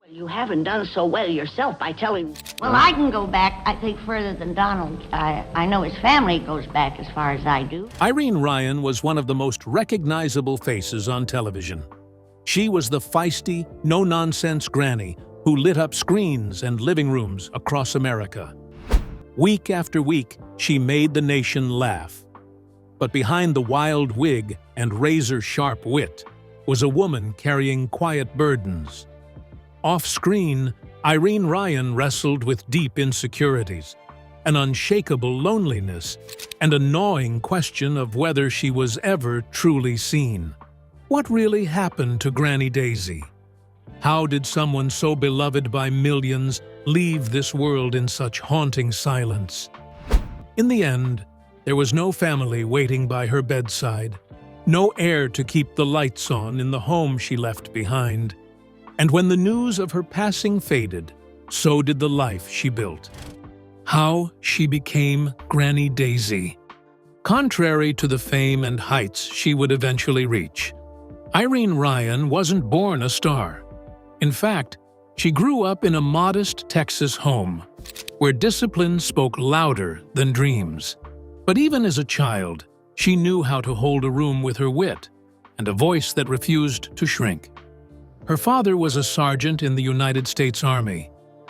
You haven't done so well yourself by telling... Well, I can go back, I think, further than Donald. I know his family goes back as far as I do. Irene Ryan was one of the most recognizable faces on television. She was the feisty, no-nonsense granny who lit up screens and living rooms across America. Week after week, she made the nation laugh. But behind the wild wig and razor-sharp wit was a woman carrying quiet burdens. Off-screen, Irene Ryan wrestled with deep insecurities, an unshakable loneliness, and a gnawing question of whether she was ever truly seen. What really happened to Granny Daisy? How did someone so beloved by millions leave this world in such haunting silence? In the end, there was no family waiting by her bedside, no heir to keep the lights on in the home she left behind. And when the news of her passing faded, so did the life she built. How she became Granny Daisy. Contrary to the fame and heights she would eventually reach, Irene Ryan wasn't born a star. In fact, she grew up in a modest Texas home, where discipline spoke louder than dreams. But even as a child, she knew how to hold a room with her wit and a voice that refused to shrink. Her father was a sergeant in the United States Army,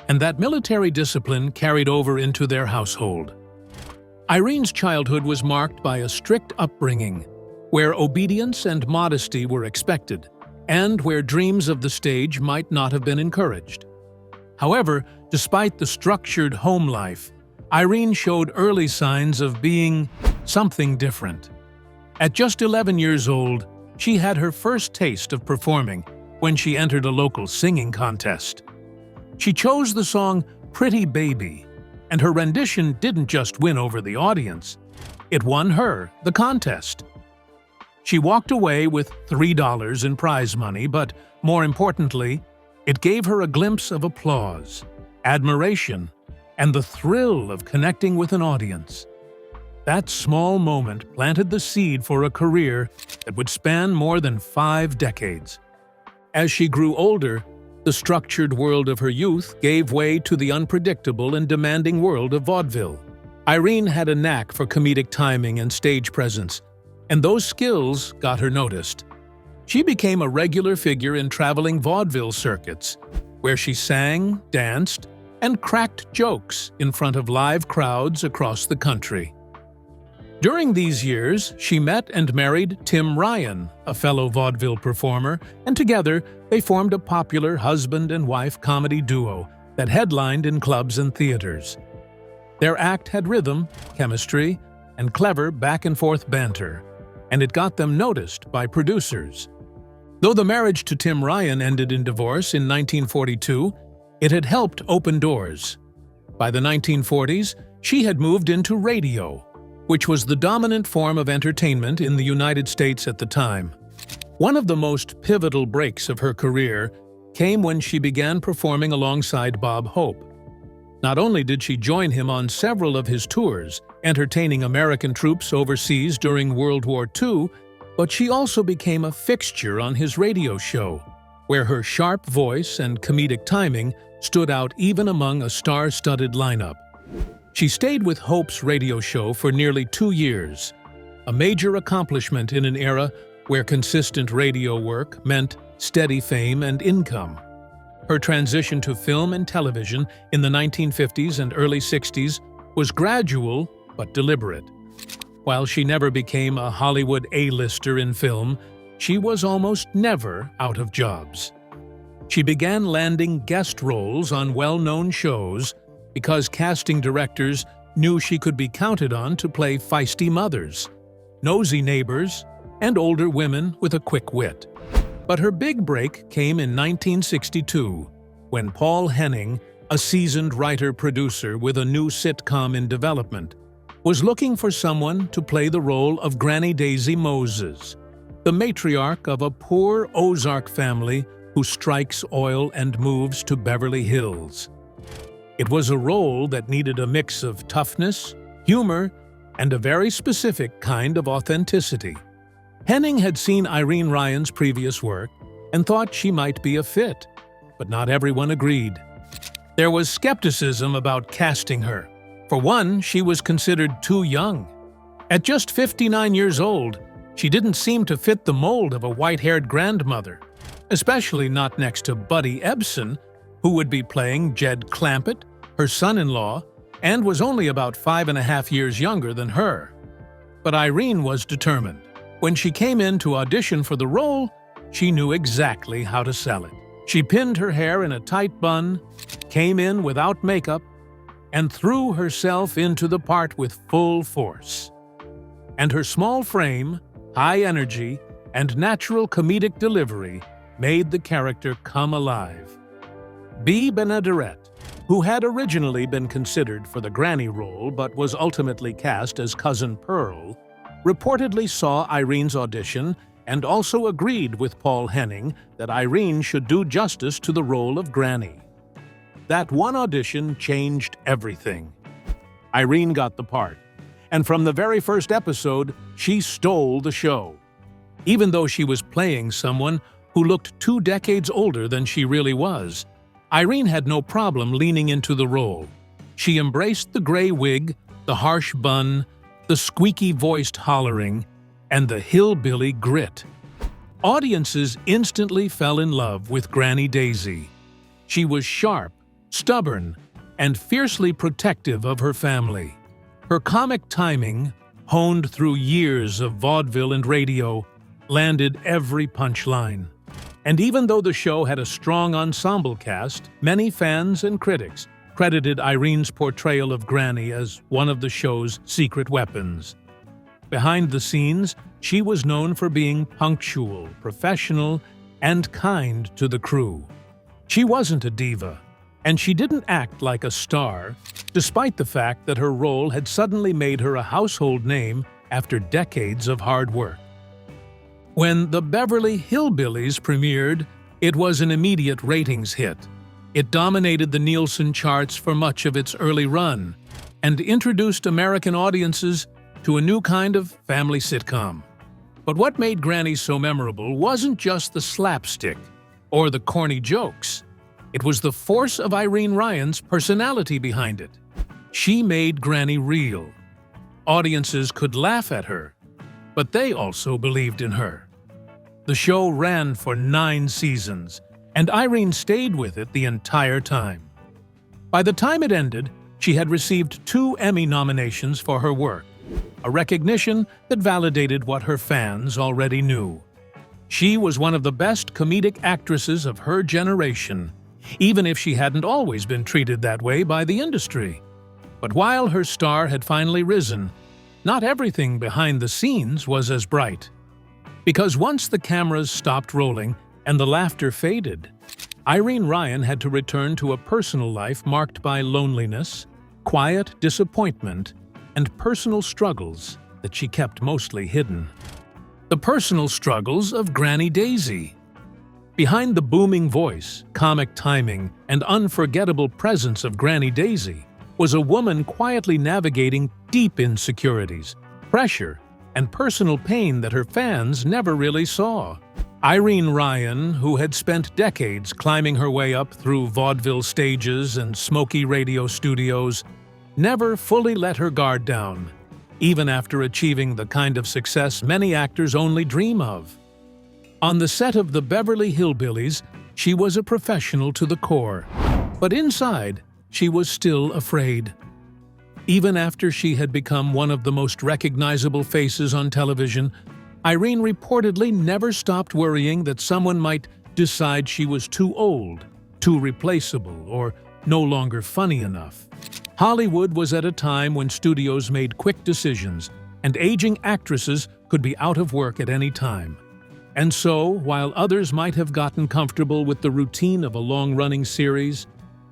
and that military discipline carried over into their household. Irene's childhood was marked by a strict upbringing, where obedience and modesty were expected, and where dreams of the stage might not have been encouraged. However, despite the structured home life, Irene showed early signs of being something different. At just 11 years old, she had her first taste of performing when she entered a local singing contest. She chose the song Pretty Baby, and her rendition didn't just win over the audience, it won her the contest. She walked away with $3 in prize money, but more importantly, it gave her a glimpse of applause, admiration, and the thrill of connecting with an audience. That small moment planted the seed for a career that would span more than 5 decades. As she grew older, the structured world of her youth gave way to the unpredictable and demanding world of vaudeville. Irene had a knack for comedic timing and stage presence, and those skills got her noticed. She became a regular figure in traveling vaudeville circuits, where she sang, danced, and cracked jokes in front of live crowds across the country. During these years, she met and married Tim Ryan, a fellow vaudeville performer, and together they formed a popular husband and wife comedy duo that headlined in clubs and theaters. Their act had rhythm, chemistry, and clever back-and-forth banter, and it got them noticed by producers. Though the marriage to Tim Ryan ended in divorce in 1942, it had helped open doors. By the 1940s, she had moved into radio, which was the dominant form of entertainment in the United States at the time. One of the most pivotal breaks of her career came when she began performing alongside Bob Hope. Not only did she join him on several of his tours, entertaining American troops overseas during World War II, but she also became a fixture on his radio show, where her sharp voice and comedic timing stood out even among a star-studded lineup. She stayed with Hope's radio show for nearly 2 years, a major accomplishment in an era where consistent radio work meant steady fame and income. Her transition to film and television in the 1950s and early 60s was gradual but deliberate. While she never became a Hollywood A-lister in film, she was almost never out of jobs. She began landing guest roles on well-known shows because casting directors knew she could be counted on to play feisty mothers, nosy neighbors, and older women with a quick wit. But her big break came in 1962, when Paul Henning, a seasoned writer-producer with a new sitcom in development, was looking for someone to play the role of Granny Daisy Moses, the matriarch of a poor Ozark family who strikes oil and moves to Beverly Hills. It was a role that needed a mix of toughness, humor, and a very specific kind of authenticity. Henning had seen Irene Ryan's previous work and thought she might be a fit. but not everyone agreed. There was skepticism about casting her. For one, she was considered too young. At just 59 years old, she didn't seem to fit the mold of a white-haired grandmother, especially not next to Buddy Ebsen, who would be playing Jed Clampett, her son-in-law, and was only about 5.5 years younger than her. But Irene was determined. When she came in to audition for the role, she knew exactly how to sell it. She pinned her hair in a tight bun, came in without makeup, and threw herself into the part with full force. And her small frame, high energy, and natural comedic delivery made the character come alive. Bea Benaderet, who had originally been considered for the granny role but was ultimately cast as Cousin Pearl, reportedly saw Irene's audition and also agreed with Paul Henning that Irene should do justice to the role of Granny. That one audition changed everything. Irene got the part, and from the very first episode, she stole the show. Even though she was playing someone who looked 2 decades older than she really was, Irene had no problem leaning into the role. She embraced the gray wig, the harsh bun, the squeaky-voiced hollering, and the hillbilly grit. Audiences instantly fell in love with Granny Daisy. She was sharp, stubborn, and fiercely protective of her family. Her comic timing, honed through years of vaudeville and radio, landed every punchline. And even though the show had a strong ensemble cast, many fans and critics credited Irene's portrayal of Granny as one of the show's secret weapons. Behind the scenes, she was known for being punctual, professional, and kind to the crew. She wasn't a diva, and she didn't act like a star, despite the fact that her role had suddenly made her a household name after decades of hard work. When The Beverly Hillbillies premiered, it was an immediate ratings hit. It dominated the Nielsen charts for much of its early run and introduced American audiences to a new kind of family sitcom. But what made Granny so memorable wasn't just the slapstick or the corny jokes. It was the force of Irene Ryan's personality behind it. She made Granny real. Audiences could laugh at her, but they also believed in her. The show ran for 9 seasons, and Irene stayed with it the entire time. By the time it ended, she had received 2 Emmy nominations for her work, a recognition that validated what her fans already knew. She was one of the best comedic actresses of her generation, even if she hadn't always been treated that way by the industry. But while her star had finally risen, not everything behind the scenes was as bright. Because once the cameras stopped rolling and the laughter faded, Irene Ryan had to return to a personal life marked by loneliness, quiet disappointment, and personal struggles that she kept mostly hidden. The personal struggles of Granny Daisy. Behind the booming voice, comic timing, and unforgettable presence of Granny Daisy was a woman quietly navigating deep insecurities, pressure, and personal pain that her fans never really saw. Irene Ryan, who had spent decades climbing her way up through vaudeville stages and smoky radio studios, never fully let her guard down, even after achieving the kind of success many actors only dream of. On the set of The Beverly Hillbillies, she was a professional to the core, but inside, she was still afraid. Even after she had become one of the most recognizable faces on television, Irene reportedly never stopped worrying that someone might decide she was too old, too replaceable, or no longer funny enough. Hollywood was at a time when studios made quick decisions, and aging actresses could be out of work at any time. And so, while others might have gotten comfortable with the routine of a long-running series,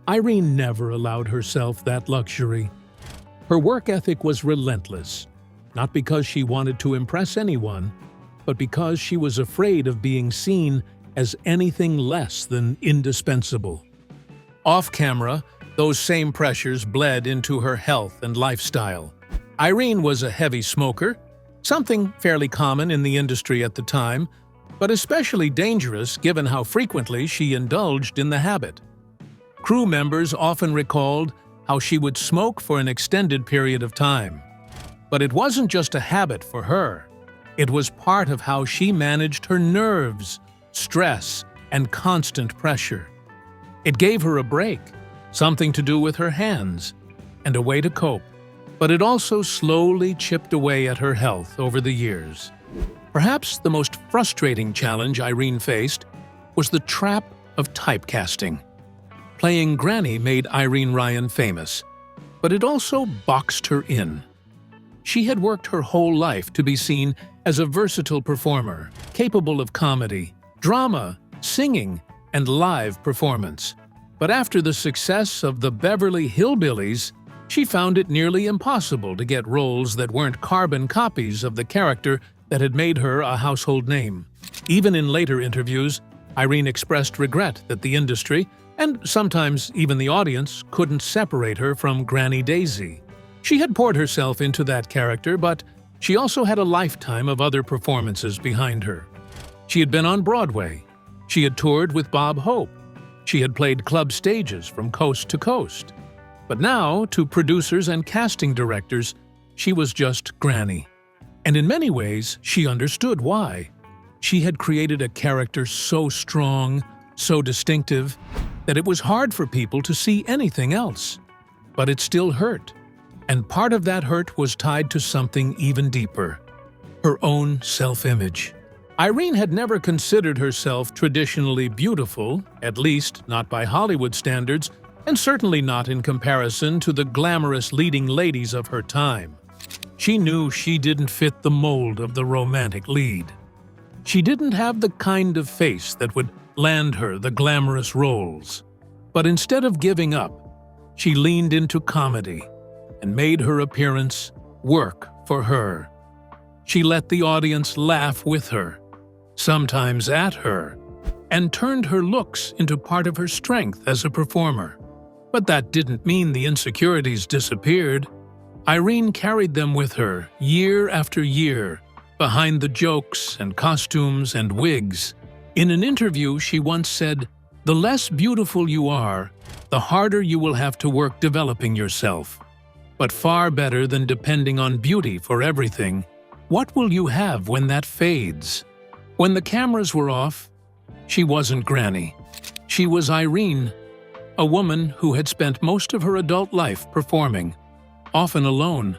Irene never allowed herself that luxury. Her work ethic was relentless, not because she wanted to impress anyone, but because she was afraid of being seen as anything less than indispensable. Off-camera, those same pressures bled into her health and lifestyle. Irene was a heavy smoker, something fairly common in the industry at the time, but especially dangerous given how frequently she indulged in the habit. Crew members often recalled how she would smoke for an extended period of time. But it wasn't just a habit for her. It was part of how she managed her nerves, stress, and constant pressure. It gave her a break, something to do with her hands, and a way to cope. But it also slowly chipped away at her health over the years. Perhaps the most frustrating challenge Irene faced was the trap of typecasting. Playing Granny made Irene Ryan famous, but it also boxed her in. She had worked her whole life to be seen as a versatile performer, capable of comedy, drama, singing, and live performance. But after the success of the Beverly Hillbillies, she found it nearly impossible to get roles that weren't carbon copies of the character that had made her a household name. Even in later interviews, Irene expressed regret that the industry, and sometimes even the audience, couldn't separate her from Granny Daisy. She had poured herself into that character, but she also had a lifetime of other performances behind her. She had been on Broadway. She had toured with Bob Hope. She had played club stages from coast to coast. But now, to producers and casting directors, she was just Granny. And in many ways, she understood why. She had created a character so strong, so distinctive, that it was hard for people to see anything else. But it still hurt. And part of that hurt was tied to something even deeper: her own self-image. Irene had never considered herself traditionally beautiful, at least not by Hollywood standards, and certainly not in comparison to the glamorous leading ladies of her time. She knew she didn't fit the mold of the romantic lead. She didn't have the kind of face that would land her the glamorous roles. But instead of giving up, she leaned into comedy and made her appearance work for her. She let the audience laugh with her, sometimes at her, and turned her looks into part of her strength as a performer. But that didn't mean the insecurities disappeared. Irene carried them with her year after year, behind the jokes and costumes and wigs. In an interview, she once said, "The less beautiful you are, the harder you will have to work developing yourself. But far better than depending on beauty for everything, what will you have when that fades?" When the cameras were off, she wasn't Granny. She was Irene, a woman who had spent most of her adult life performing, often alone,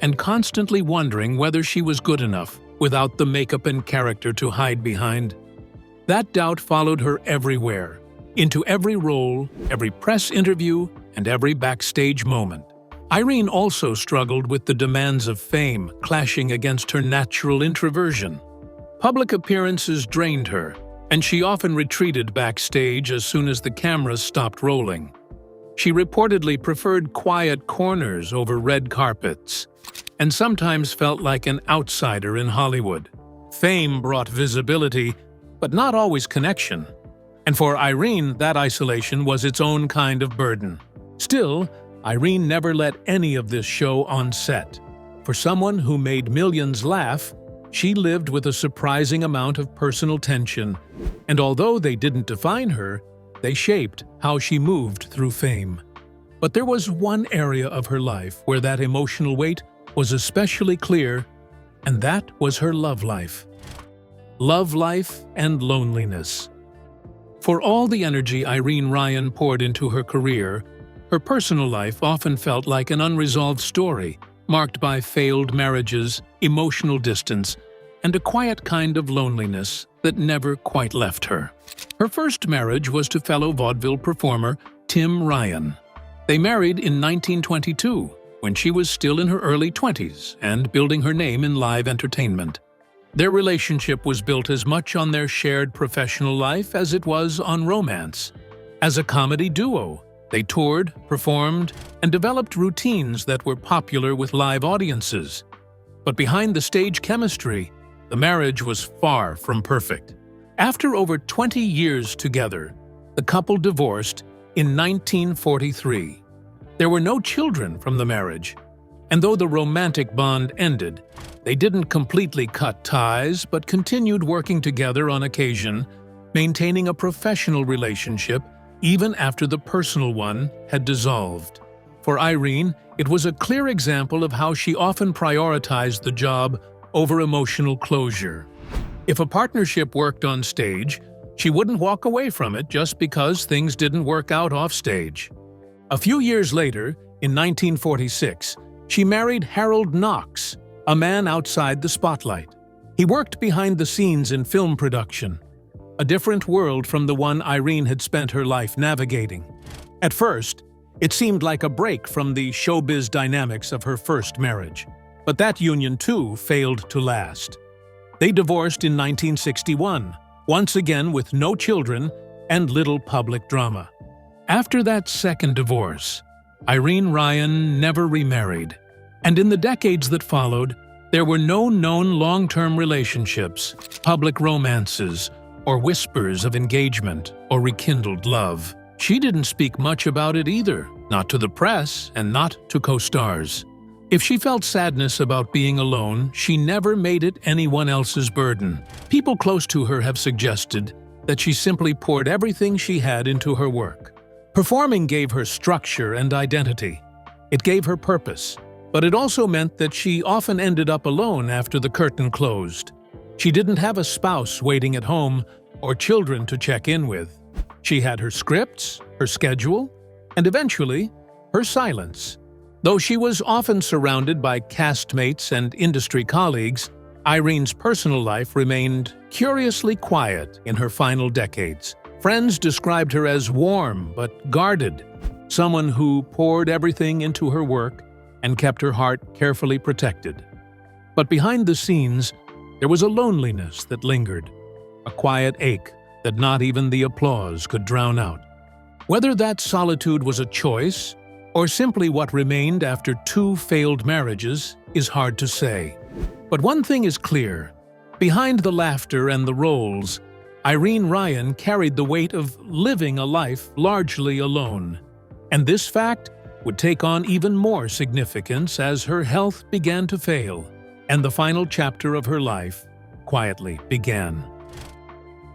and constantly wondering whether she was good enough without the makeup and character to hide behind. That doubt followed her everywhere, into every role, every press interview, and every backstage moment. Irene also struggled with the demands of fame clashing against her natural introversion. Public appearances drained her, and she often retreated backstage as soon as the cameras stopped rolling. She reportedly preferred quiet corners over red carpets, and sometimes felt like an outsider in Hollywood. Fame brought visibility, but not always connection. And for Irene, that isolation was its own kind of burden. Still, Irene never let any of this show on set. For someone who made millions laugh, she lived with a surprising amount of personal tension, and although they didn't define her, they shaped how she moved through fame. But there was one area of her life where that emotional weight was especially clear, and that was her love life. Love life and loneliness. For all the energy Irene Ryan poured into her career, her personal life often felt like an unresolved story, marked by failed marriages, emotional distance, and a quiet kind of loneliness that never quite left her. Her first marriage was to fellow vaudeville performer Tim Ryan. They married in 1922, when she was still in her early 20s and building her name in live entertainment. Their relationship was built as much on their shared professional life as it was on romance. As a comedy duo, they toured, performed, and developed routines that were popular with live audiences. But behind the stage chemistry, the marriage was far from perfect. After over 20 years together, the couple divorced in 1943. There were no children from the marriage, And though the romantic bond ended, they didn't completely cut ties but continued working together on occasion, maintaining a professional relationship even after the personal one had dissolved. For Irene, it was a clear example of how she often prioritized the job over emotional closure. If a partnership worked on stage, she wouldn't walk away from it just because things didn't work out off stage. A few years later, in 1946, she married Harold Knox, a man outside the spotlight. He worked behind the scenes in film production, a different world from the one Irene had spent her life navigating. At first, it seemed like a break from the showbiz dynamics of her first marriage. But that union, too, failed to last. They divorced in 1961, once again with no children and little public drama. After that second divorce, Irene Ryan never remarried. And in the decades that followed, there were no known long-term relationships, public romances, or whispers of engagement or rekindled love. She didn't speak much about it either, not to the press and not to co-stars. If she felt sadness about being alone, she never made it anyone else's burden. People close to her have suggested that she simply poured everything she had into her work. Performing gave her structure and identity. It gave her purpose, but it also meant that she often ended up alone after the curtain closed. She didn't have a spouse waiting at home or children to check in with. She had her scripts, her schedule, and eventually, her silence. Though she was often surrounded by castmates and industry colleagues, Irene's personal life remained curiously quiet in her final decades. Friends described her as warm but guarded, someone who poured everything into her work and kept her heart carefully protected. But behind the scenes, there was a loneliness that lingered, a quiet ache that not even the applause could drown out. Whether that solitude was a choice or simply what remained after two failed marriages is hard to say. But one thing is clear: behind the laughter and the roles, Irene Ryan carried the weight of living a life largely alone. And this fact would take on even more significance as her health began to fail, and the final chapter of her life quietly began.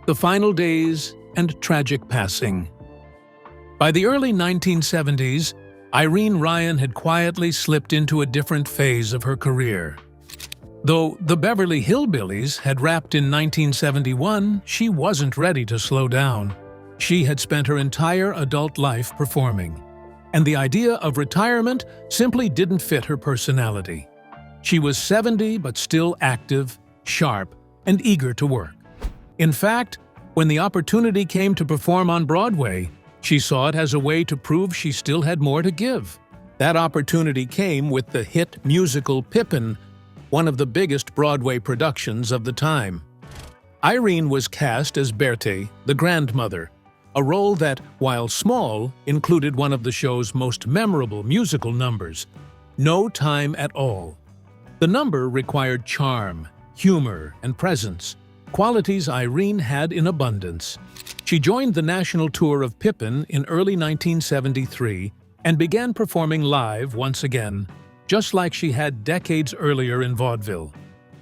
The final days and tragic passing. By the early 1970s, Irene Ryan had quietly slipped into a different phase of her career. Though the Beverly Hillbillies had wrapped in 1971, she wasn't ready to slow down. She had spent her entire adult life performing, and the idea of retirement simply didn't fit her personality. She was 70 but still active, sharp, and eager to work. In fact, when the opportunity came to perform on Broadway, she saw it as a way to prove she still had more to give. That opportunity came with the hit musical Pippin, one of the biggest Broadway productions of the time. Irene was cast as Berthe, the grandmother, a role that, while small, included one of the show's most memorable musical numbers, No Time at All. The number required charm, humor, and presence, qualities Irene had in abundance. She joined the national tour of Pippin in early 1973 and began performing live once again, just like she had decades earlier in vaudeville.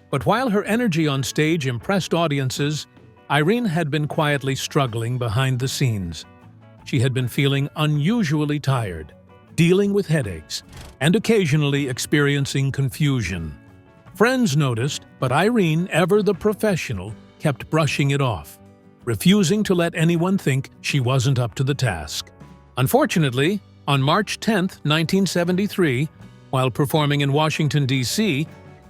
But while her energy on stage impressed audiences, Irene had been quietly struggling behind the scenes. She had been feeling unusually tired, dealing with headaches, and occasionally experiencing confusion. Friends noticed, but Irene, ever the professional, kept brushing it off, refusing to let anyone think she wasn't up to the task. Unfortunately, on March 10, 1973, while performing in Washington, D.C.,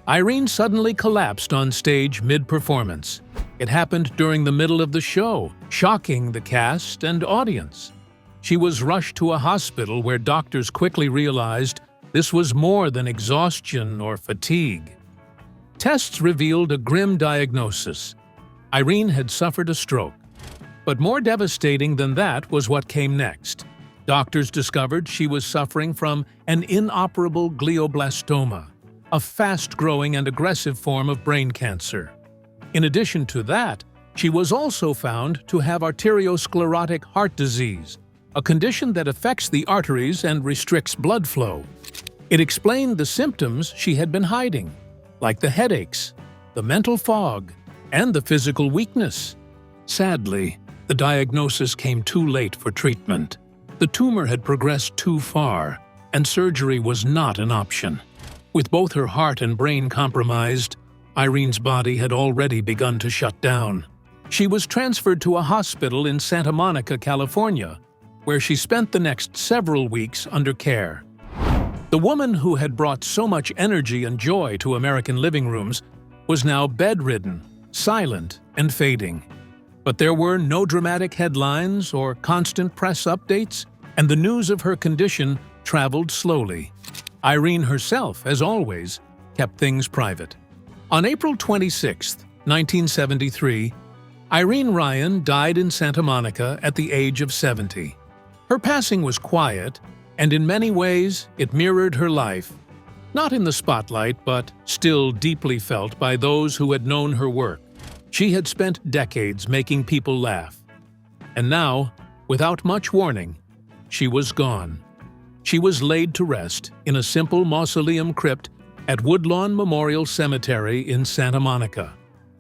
Irene suddenly collapsed on stage mid-performance. It happened during the middle of the show, shocking the cast and audience. She was rushed to a hospital where doctors quickly realized this was more than exhaustion or fatigue. Tests revealed a grim diagnosis. Irene had suffered a stroke. But more devastating than that was what came next. Doctors discovered she was suffering from an inoperable glioblastoma, a fast-growing and aggressive form of brain cancer. In addition to that, she was also found to have arteriosclerotic heart disease, a condition that affects the arteries and restricts blood flow. It explained the symptoms she had been hiding, like the headaches, the mental fog, and the physical weakness. Sadly, the diagnosis came too late for treatment. The tumor had progressed too far, and surgery was not an option. With both her heart and brain compromised, Irene's body had already begun to shut down. She was transferred to a hospital in Santa Monica, California, where she spent the next several weeks under care. The woman who had brought so much energy and joy to American living rooms was now bedridden, silent, and fading. But there were no dramatic headlines or constant press updates, and the news of her condition traveled slowly. Irene herself, as always, kept things private. On April 26, 1973, Irene Ryan died in Santa Monica at the age of 70. Her passing was quiet, and in many ways it mirrored her life, not in the spotlight but still deeply felt by those who had known her work. She had spent decades making people laugh. And now, without much warning, she was gone. She was laid to rest in a simple mausoleum crypt at Woodlawn Memorial Cemetery in Santa Monica.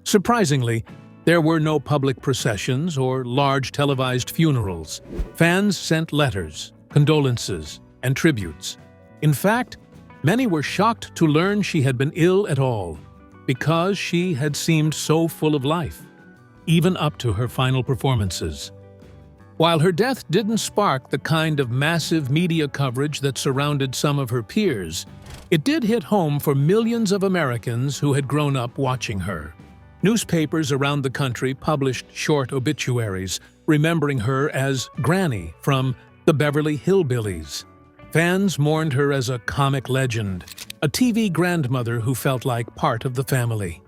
Surprisingly, there were no public processions or large televised funerals. Fans sent letters, condolences, and tributes. In fact, many were shocked to learn she had been ill at all, because she had seemed so full of life, even up to her final performances. While her death didn't spark the kind of massive media coverage that surrounded some of her peers, it did hit home for millions of Americans who had grown up watching her. Newspapers around the country published short obituaries, remembering her as Granny from the Beverly Hillbillies. Fans mourned her as a comic legend, a TV grandmother who felt like part of the family.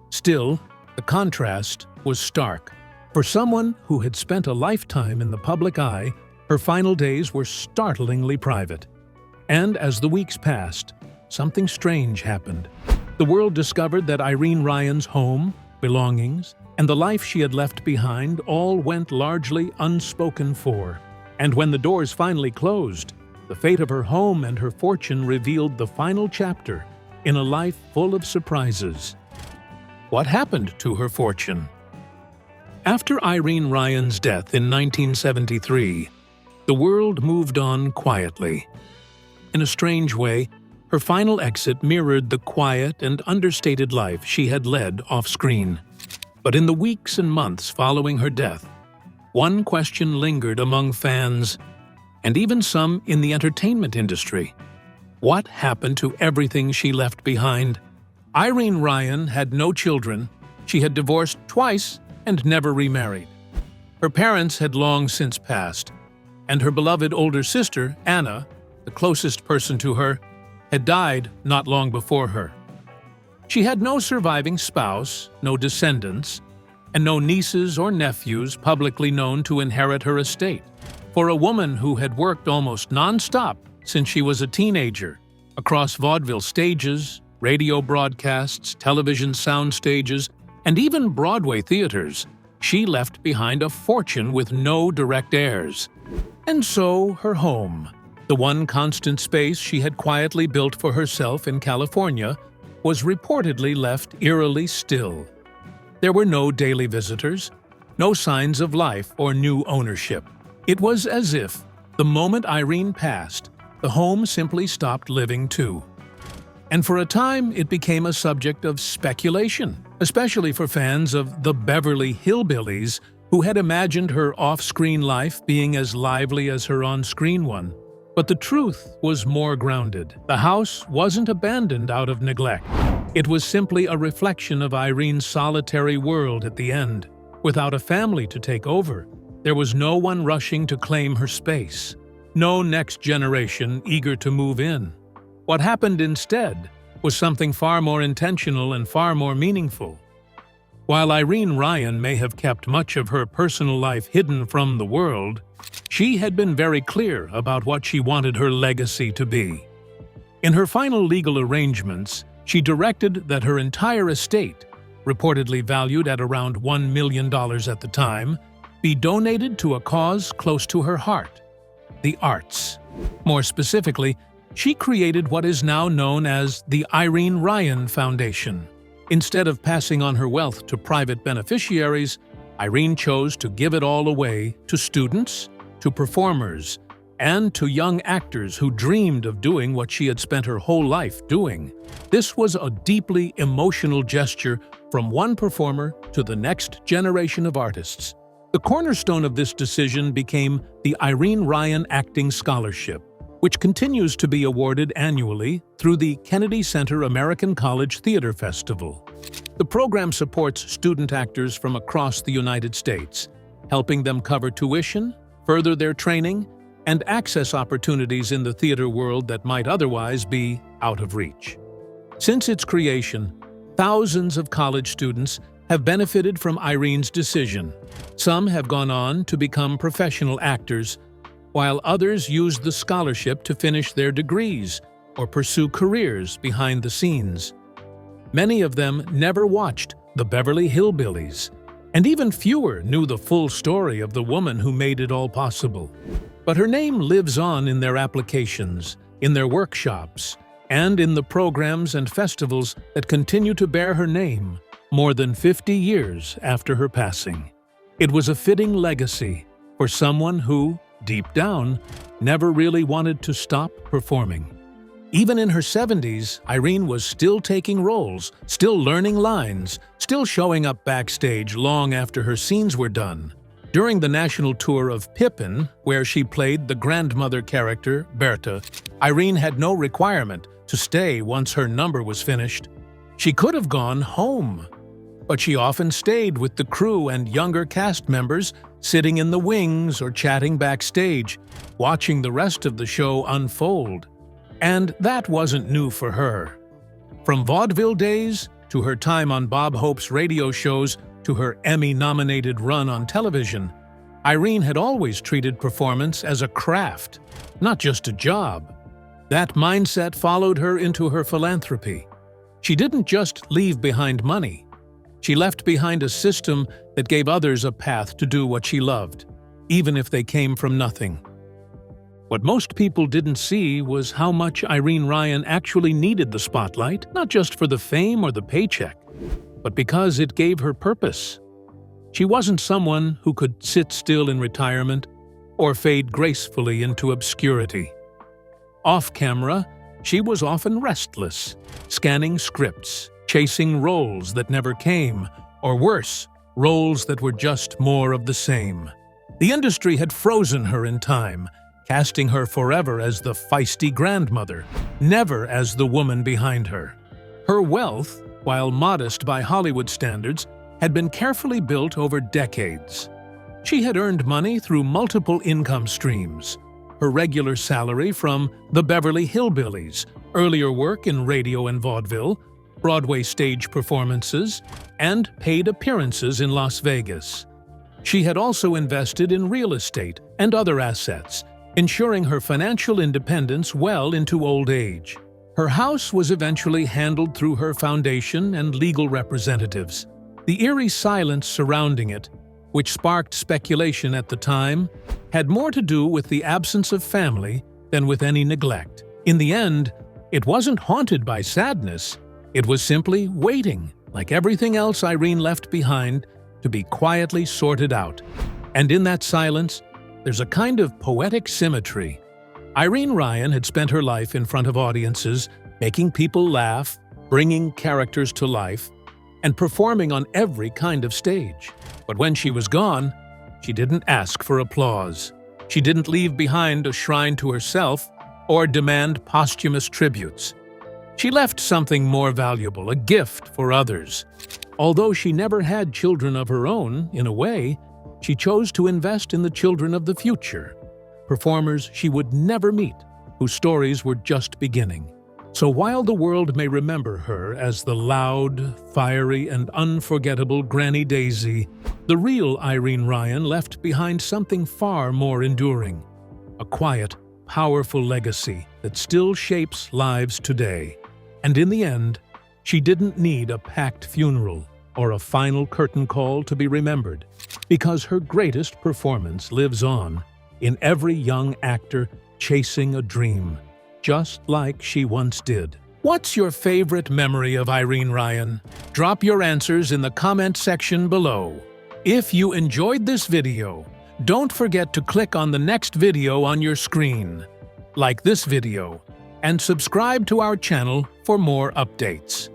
Still, the contrast was stark. For someone who had spent a lifetime in the public eye, her final days were startlingly private. And as the weeks passed, something strange happened. The world discovered that Irene Ryan's home, belongings, and the life she had left behind all went largely unspoken for. And when the doors finally closed, the fate of her home and her fortune revealed the final chapter in a life full of surprises. What happened to her fortune? After Irene Ryan's death in 1973, the world moved on quietly. In a strange way, her final exit mirrored the quiet and understated life she had led off-screen. But in the weeks and months following her death, one question lingered among fans, and even some in the entertainment industry. What happened to everything she left behind? Irene Ryan had no children, she had divorced twice and never remarried. Her parents had long since passed, and her beloved older sister, Anna, the closest person to her, had died not long before her. She had no surviving spouse, no descendants, and no nieces or nephews publicly known to inherit her estate. For a woman who had worked almost non-stop since she was a teenager, across vaudeville stages, radio broadcasts, television sound stages, and even Broadway theaters, she left behind a fortune with no direct heirs. And so her home, the one constant space she had quietly built for herself in California, was reportedly left eerily still. There were no daily visitors, no signs of life or new ownership. It was as if, the moment Irene passed, the home simply stopped living too. And for a time, it became a subject of speculation, especially for fans of the Beverly Hillbillies who had imagined her off-screen life being as lively as her on-screen one. But the truth was more grounded. The house wasn't abandoned out of neglect. It was simply a reflection of Irene's solitary world at the end. Without a family to take over, there was no one rushing to claim her space. No next generation eager to move in. What happened instead was something far more intentional and far more meaningful. While Irene Ryan may have kept much of her personal life hidden from the world, she had been very clear about what she wanted her legacy to be. In her final legal arrangements, she directed that her entire estate, reportedly valued at around $1 million at the time, be donated to a cause close to her heart: the arts. More specifically, She created what is now known as the Irene Ryan Foundation. Instead of passing on her wealth to private beneficiaries, Irene chose to give it all away to students, to performers, and to young actors who dreamed of doing what she had spent her whole life doing. This was a deeply emotional gesture from one performer to the next generation of artists. The cornerstone of this decision became the Irene Ryan Acting Scholarship, which continues to be awarded annually through the Kennedy Center American College Theater Festival. The program supports student actors from across the United States, helping them cover tuition, further their training, and access opportunities in the theater world that might otherwise be out of reach. Since its creation, thousands of college students have benefited from Irene's decision. Some have gone on to become professional actors, while others used the scholarship to finish their degrees or pursue careers behind the scenes. Many of them never watched the Beverly Hillbillies, and even fewer knew the full story of the woman who made it all possible. But her name lives on in their applications, in their workshops, and in the programs and festivals that continue to bear her name more than 50 years after her passing. It was a fitting legacy for someone who, deep down, never really wanted to stop performing. Even in her 70s, Irene was still taking roles, still learning lines, still showing up backstage long after her scenes were done. During the national tour of Pippin, where she played the grandmother character, Berta, Irene had no requirement to stay once her number was finished. She could have gone home, but she often stayed with the crew and younger cast members, sitting in the wings or chatting backstage, watching the rest of the show unfold. And that wasn't new for her. From vaudeville days to her time on Bob Hope's radio shows to her Emmy-nominated run on television, Irene had always treated performance as a craft, not just a job. That mindset followed her into her philanthropy. She didn't just leave behind money. She left behind a system that gave others a path to do what she loved, even if they came from nothing. What most people didn't see was how much Irene Ryan actually needed the spotlight, not just for the fame or the paycheck, but because it gave her purpose. She wasn't someone who could sit still in retirement or fade gracefully into obscurity. Off camera, she was often restless, scanning scripts, chasing roles that never came, or worse, roles that were just more of the same. The industry had frozen her in time, casting her forever as the feisty grandmother, never as the woman behind her. Her wealth, while modest by Hollywood standards, had been carefully built over decades. She had earned money through multiple income streams: her regular salary from the Beverly Hillbillies, earlier work in radio and vaudeville, Broadway stage performances, and paid appearances in Las Vegas. She had also invested in real estate and other assets, ensuring her financial independence well into old age. Her house was eventually handled through her foundation and legal representatives. The eerie silence surrounding it, which sparked speculation at the time, had more to do with the absence of family than with any neglect. In the end, it wasn't haunted by sadness. It was simply waiting, like everything else Irene left behind, to be quietly sorted out. And in that silence, there's a kind of poetic symmetry. Irene Ryan had spent her life in front of audiences, making people laugh, bringing characters to life, and performing on every kind of stage. But when she was gone, she didn't ask for applause. She didn't leave behind a shrine to herself or demand posthumous tributes. She left something more valuable, a gift for others. Although she never had children of her own, in a way, she chose to invest in the children of the future, performers she would never meet, whose stories were just beginning. So while the world may remember her as the loud, fiery, and unforgettable Granny Daisy, the real Irene Ryan left behind something far more enduring, a quiet, powerful legacy that still shapes lives today. And in the end, she didn't need a packed funeral or a final curtain call to be remembered, because her greatest performance lives on in every young actor chasing a dream, just like she once did. What's your favorite memory of Irene Ryan? Drop your answers in the comment section below. If you enjoyed this video, don't forget to click on the next video on your screen, like this video, and subscribe to our channel for more updates.